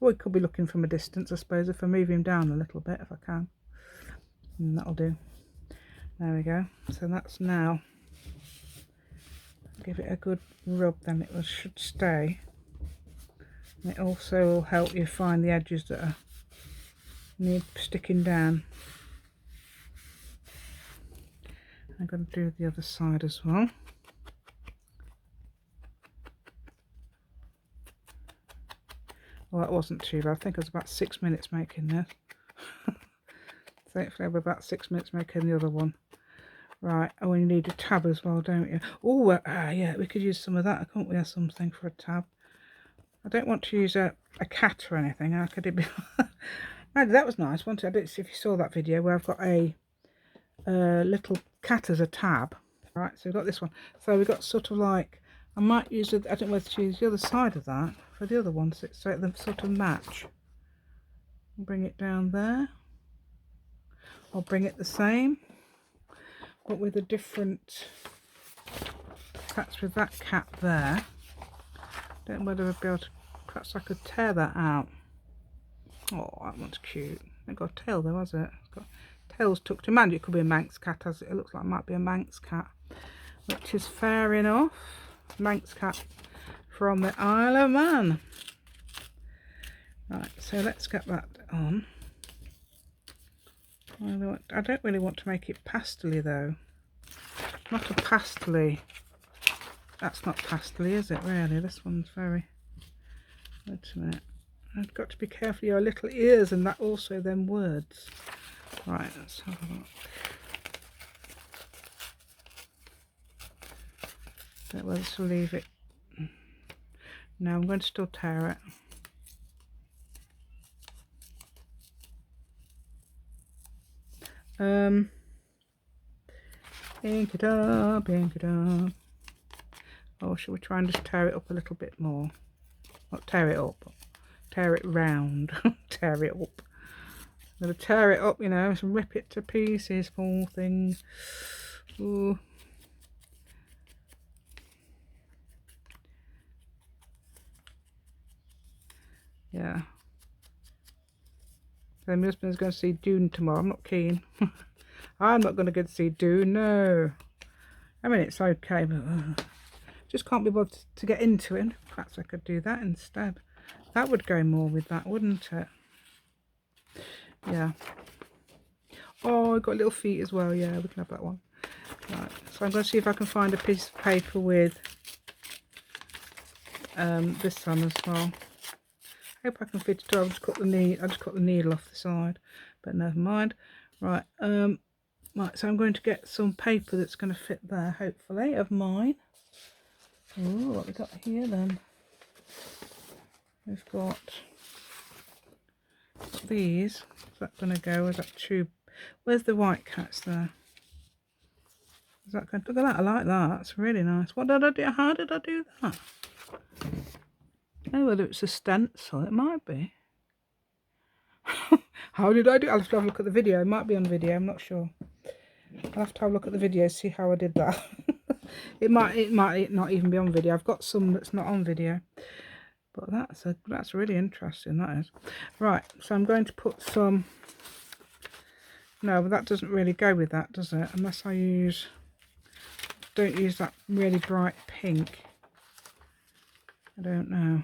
Speaker 1: Oh, it could be looking from a distance, I suppose, if I move him down a little bit, if I can. That'll do. There we go. So that's now. Give it a good rub, then it should stay. And it also will help you find the edges that need sticking down. I'm going to do the other side as well. Well, that wasn't too bad. I think it was about 6 minutes making this. So hopefully we're about 6 minutes making the other one. Right, oh, and you need a tab as well, don't you? Oh, yeah, we could use some of that, can't we, or something for a tab. I don't want to use a cat or anything. I could be. That was nice, wasn't it? I don't see if you saw that video where I've got a little cat as a tab. Right, so we've got this one. So we've got sort of like, I might use, I don't know whether to use the other side of that for the other one, so they sort of match. Bring it down there. I'll bring it the same, but with a different, perhaps with that cat there. Don't know whether I'd be able to, perhaps I could tear that out. Oh, that one's cute. It got a tail though, has it? It's got tails tucked in. Man, it could be a Manx cat, as it looks like it might be a Manx cat, which is fair enough. Manx cat from the Isle of Man. Right, so let's get that on. I don't really want to make it pastely though. Not a pastely. That's not pastely, is it really? This one's very. Wait a minute. I've got to be careful your little ears and that also them words. Right, let's have a look. Don't know whether to leave it. No, I'm going to still tear it. Ink it up, ink it up. Or shall we try and just tear it up a little bit more? Not tear it up, tear it round. Tear it up. I'm going to tear it up, you know, and rip it to pieces, poor thing. Ooh. Yeah. So my husband's going to see Dune tomorrow. I'm not keen. I'm not going to go to see Dune, no. I mean, it's okay, but just can't be bothered to get into it. Perhaps I could do that instead. That would go more with that, wouldn't it? Yeah. Oh, I've got little feet as well. Yeah, we can have that one. Right. So I'm going to see if I can find a piece of paper with this one as well. Hope I can fit it. I just cut the needle off the side, but never mind. Right. Right. So I'm going to get some paper that's going to fit there, hopefully, of mine. Oh, what we got here then? We've got these. Is that going to go? Is that tube? Where's the white cats there? Is that going? Look at that! I like that. It's really nice. What did I do? How did I do that? I don't know whether it's a stencil. It might be. How did I do? I'll have to have a look at the video. It might be on video. I'm not sure. I'll have to have a look at the video, see how I did that. It might not even be on video. I've got some that's not on video. But that's really interesting, that is. Right, so I'm going to put some. No, but that doesn't really go with that, does it? Unless I use. Don't use that really bright pink. I don't know.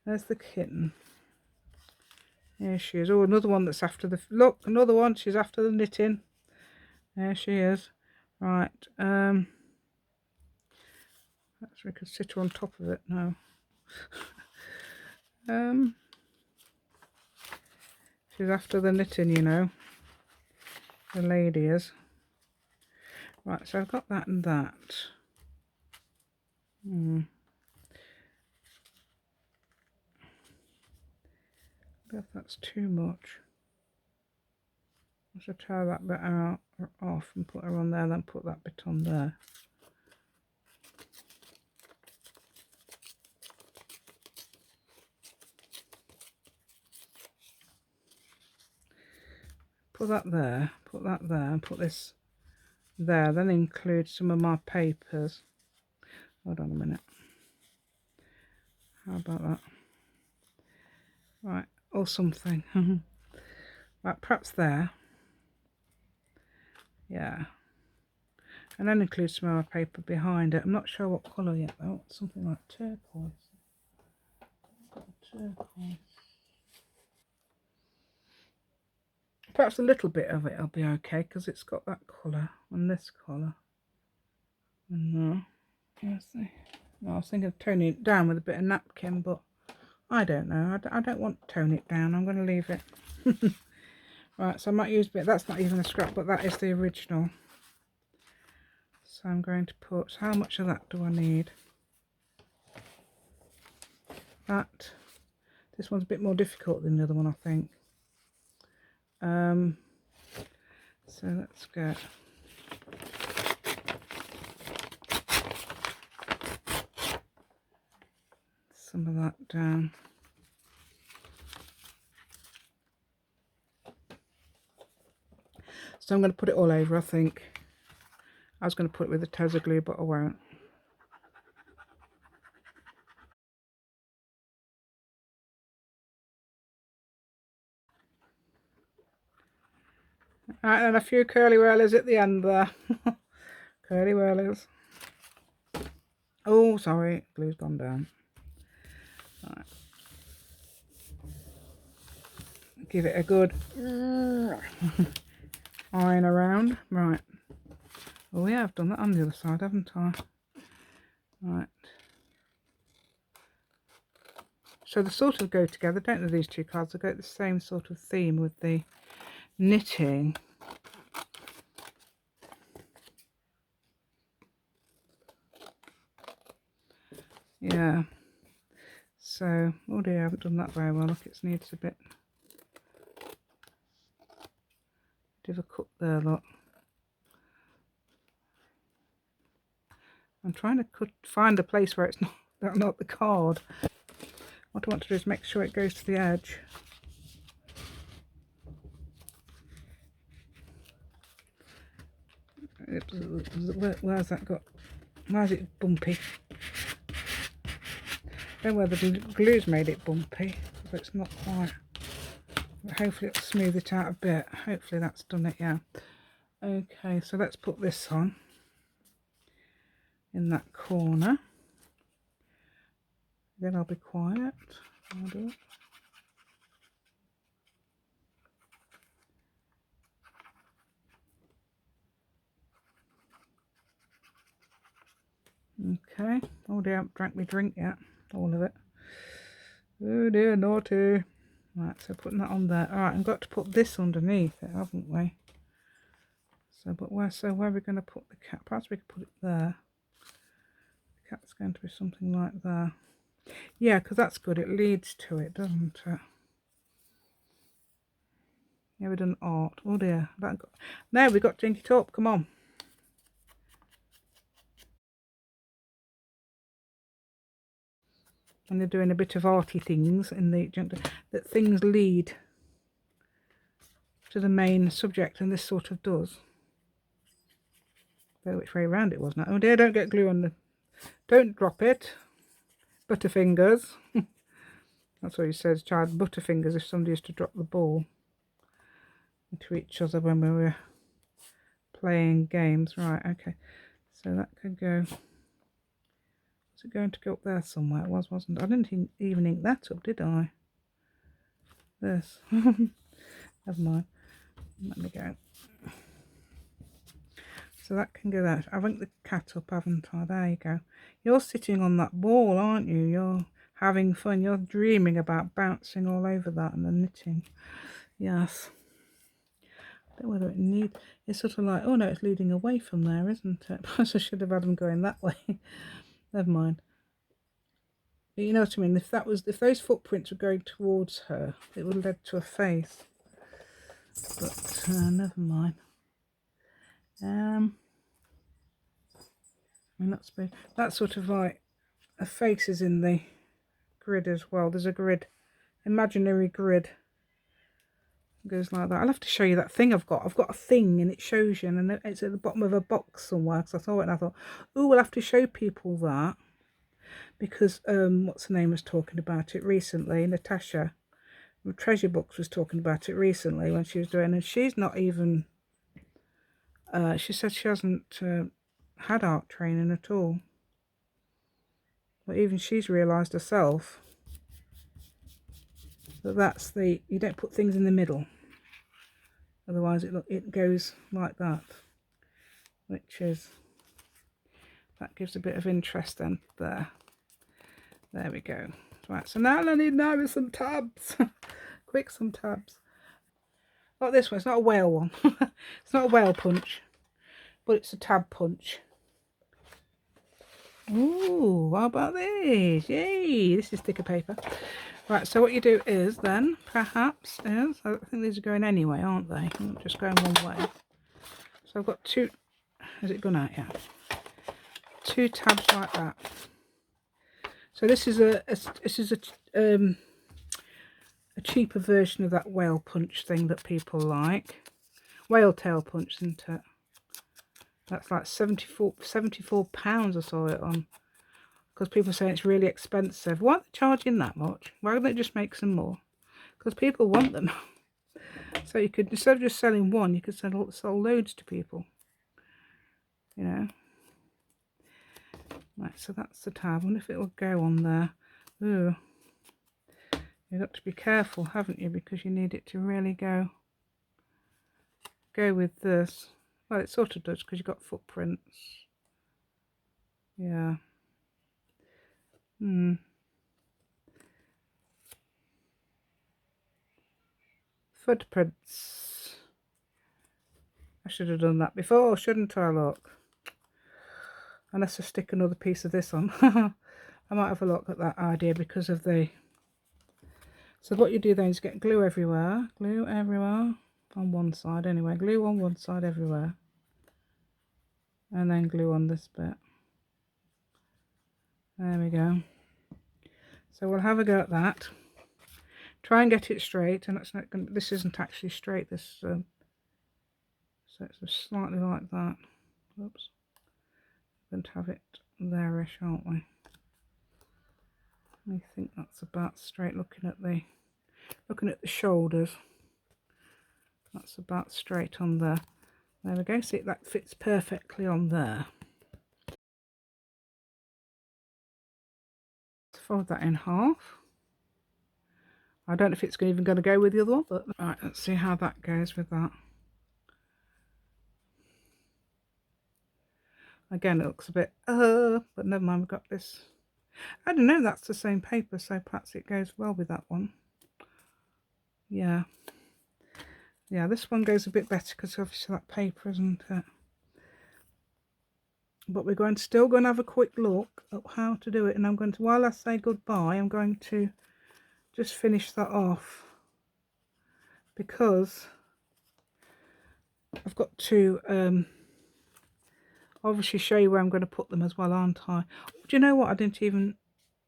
Speaker 1: There's the kitten. There she is. Oh, another one that's after the. Look, another one. She's after the knitting. There she is. Right. Perhaps we could sit her on top of it now. She's after the knitting, you know. The lady is. Right, so I've got that and that. If that's too much. I should tear that bit out or off and put her on there, then put that bit on there. put that there, and put this there, then include some of my papers. Hold on a minute. How about that? Right, or something. Right, perhaps there. Yeah. And then include some of my paper behind it. I'm not sure what colour yet though. Something like turquoise. Turquoise. Perhaps a little bit of it will be okay because it's got that colour and this colour. No. Let's see. No, I was thinking of toning it down with a bit of napkin, but I don't know. I don't want to tone it down. I'm going to leave it. Right, so I might use a bit. That's not even a scrap, but that is the original. So I'm going to put, how much of that do I need? That. This one's a bit more difficult than the other one, I think. So let's get some of that down. So I'm going to put it all over, I think. I was going to put it with the Tezza glue, but I won't. Right, and a few curly whirlers at the end there. Curly whirlers. Oh, sorry, glue's gone down. Right. Give it a good iron around. Right. Oh yeah, I've done that on the other side, haven't I? Right. So they sort of go together, don't they, these two cards? They go the same sort of theme with the knitting. Yeah. So, oh dear, I haven't done that very well. Look, it needs a bit of a cut there, look. I'm trying to find a place where it's not the card. What I want to do is make sure it goes to the edge. Where's that got? Why is it bumpy? I don't know whether the glue's made it bumpy, but it's not quite. But hopefully it'll smooth it out a bit. Hopefully that's done it, yeah. Okay, so let's put this on in that corner. Then I'll be quiet. I'll do it. Okay. Oh dear, I haven't drank my drink yet. All of it. Oh dear, naughty. Right, so putting that on there. Alright, I've got to put this underneath it, haven't we? So, but where are we going to put the cat? Perhaps we could put it there. The cat's going to be something like that. Yeah, because that's good. It leads to it, doesn't it? Yeah, we've done art. Oh dear. Now we've got to ink it up. Come on. And they're doing a bit of arty things in the that things lead to the main subject, and this sort of does. I don't know which way around it was now. Oh dear, don't get glue on the... Don't drop it. Butterfingers. That's what he says, child. Butterfingers if somebody used to drop the ball into each other when we were playing games. Right, okay. So that could go... Was it going to go up there somewhere? It was, wasn't it? I didn't even ink that up, did I? This. Never mind. Let me go. So that can go there. I've inked the cat up, haven't I? There you go. You're sitting on that ball, aren't you? You're having fun. You're dreaming about bouncing all over that and the knitting. Yes. I don't know whether it needs... It's sort of like, oh no, it's leading away from there, isn't it? Perhaps I should have had them going that way. Never mind. But you know what I mean? If those footprints were going towards her, it would have led to a face. But never mind. I mean, that's sort of like a face is in the grid as well. There's a grid, imaginary grid It goes like that. I'll have to show you that thing I've got. I've got a thing and it shows you, and it's at the bottom of a box somewhere, because I saw it and I thought, oh, we'll have to show people that, because what's her name was talking about it recently. Natasha from Treasure Books was talking about it recently when she was doing, and she's not even she said she hasn't had art training at all, but even she's realized herself that that's the, you don't put things in the middle, otherwise it goes like that, which is, that gives a bit of interest then. There we go. Right, so now I need now some tabs. Quick, some tabs. Like this one, it's not a whale one. It's not a whale punch, but it's a tab punch. Ooh, how about this? Yay, this is thicker paper. Right, so what you do is then, perhaps, is, I think these are going anyway, aren't they? I'm not just going one way. So I've got two, has it gone out? Yeah. Two tabs like that. So this is a cheaper version of that whale punch thing that people like. Whale tail punch, isn't it? That's like £74 I saw it on. Because people say it's really expensive. Why are they charging that much? Why don't they just make some more? Because people want them. So you could, instead of just selling one, you could sell loads to people. You know. Right, so that's the tab. I wonder if it will go on there. Ooh. You've got to be careful, haven't you? Because you need it to really go with this. Well, it sort of does, because you've got footprints. Yeah. Footprints. I should have done that before, shouldn't I? Look. Unless I stick another piece of this on. I might have a look at that idea because of the... So what you do then is get glue everywhere. Glue everywhere. On one side anyway. Glue on one side everywhere. And then glue on this bit. There we go. So we'll have a go at that. Try and get it straight, and that's not going. This isn't actually straight. This so it's just slightly like that. Oops. We're going to have it there-ish, aren't we? I think that's about straight. Looking at the shoulders, that's about straight on there. There we go. See, that fits perfectly on there. Fold that in half. I don't know if it's even going to go with the other one, but right, let's see how that goes with that. Again, it looks a bit, but never mind, we've got this. I don't know, that's the same paper, so perhaps it goes well with that one. Yeah. Yeah, this one goes a bit better because obviously that paper, isn't it? But we're still going to have a quick look at how to do it, and I'm going to, while I say goodbye, I'm going to just finish that off, because I've got to obviously show you where I'm going to put them as well, aren't I? Do you know what? I didn't even...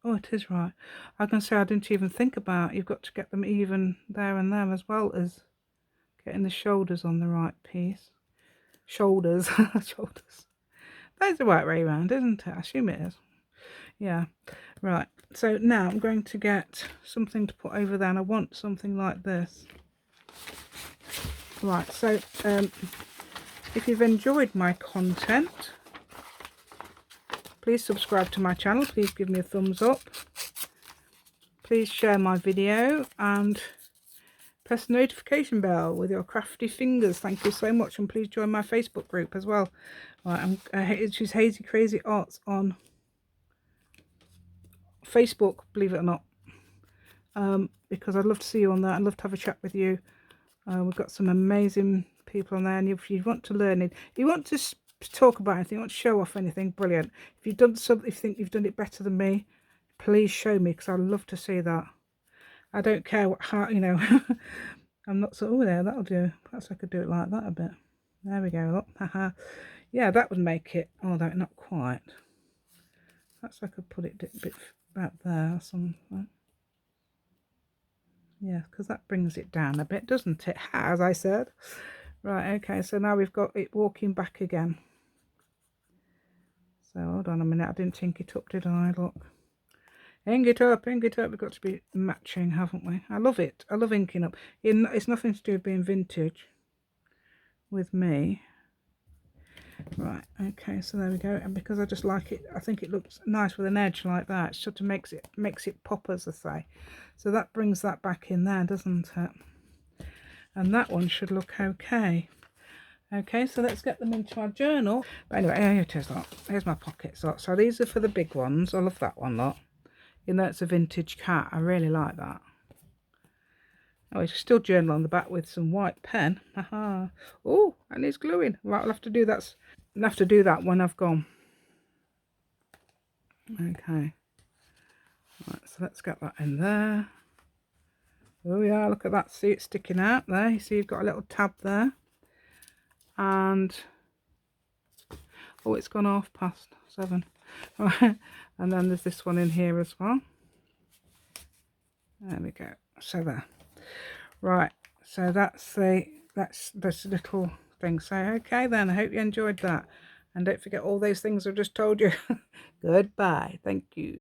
Speaker 1: Oh, it is right. I can say I didn't even think about, you've got to get them even there and there, as well as getting the shoulders on the right piece. Shoulders. Shoulders. That's the right way around, isn't it? I assume it is. Yeah. Right. So now I'm going to get something to put over there, and I want something like this. Right. So if you've enjoyed my content, please subscribe to my channel. Please give me a thumbs up. Please share my video and press the notification bell with your crafty fingers. Thank you so much, and please join my Facebook group as well. Right, it's just Hazy Crazy Arts on Facebook, believe it or not, because I'd love to see you on there. I'd love to have a chat with you. We've got some amazing people on there, and if you want to learn it, if you want to talk about anything, you want to show off anything, brilliant. If you've done something, if you think you've done it better than me, please show me, because I'd love to see that. I don't care how, you know. I'm not so, oh, there, that'll do. Perhaps I could do it like that a bit. There we go. Look, haha. Yeah, that would make it, although not quite. Perhaps I could put it a bit about there or something. Yeah, because that brings it down a bit, doesn't it? As I said. Right, okay, so now we've got it walking back again. So hold on a minute, I didn't ink it up, did I? Look. Ink it up, ink it up. We've got to be matching, haven't we? I love it. I love inking up. It's nothing to do with being vintage with me. Right, okay, so there we go. And because I just like it, I think it looks nice with an edge like that. It sort of makes it pop, as I say. So that brings that back in there, doesn't it? And that one should look okay. Okay, so let's get them into our journal. But anyway, here it is, lot. Here's my pockets, lot. So these are for the big ones. I love that one, lot. You know, it's a vintage cat. I really like that. Oh, it's still journal on the back with some white pen. Haha. Oh, and it's gluing. Right, I'll have to do that. I'll have to do that when I've gone. Okay. Right, so let's get that in there. Oh yeah, look at that. See it sticking out there. You see you've got a little tab there. And oh, it's gone off past 7. Right. And then there's this one in here as well. There we go. So there. Right. So that's this little thing. So okay then. I hope you enjoyed that. And don't forget all those things I've just told you. Goodbye. Thank you.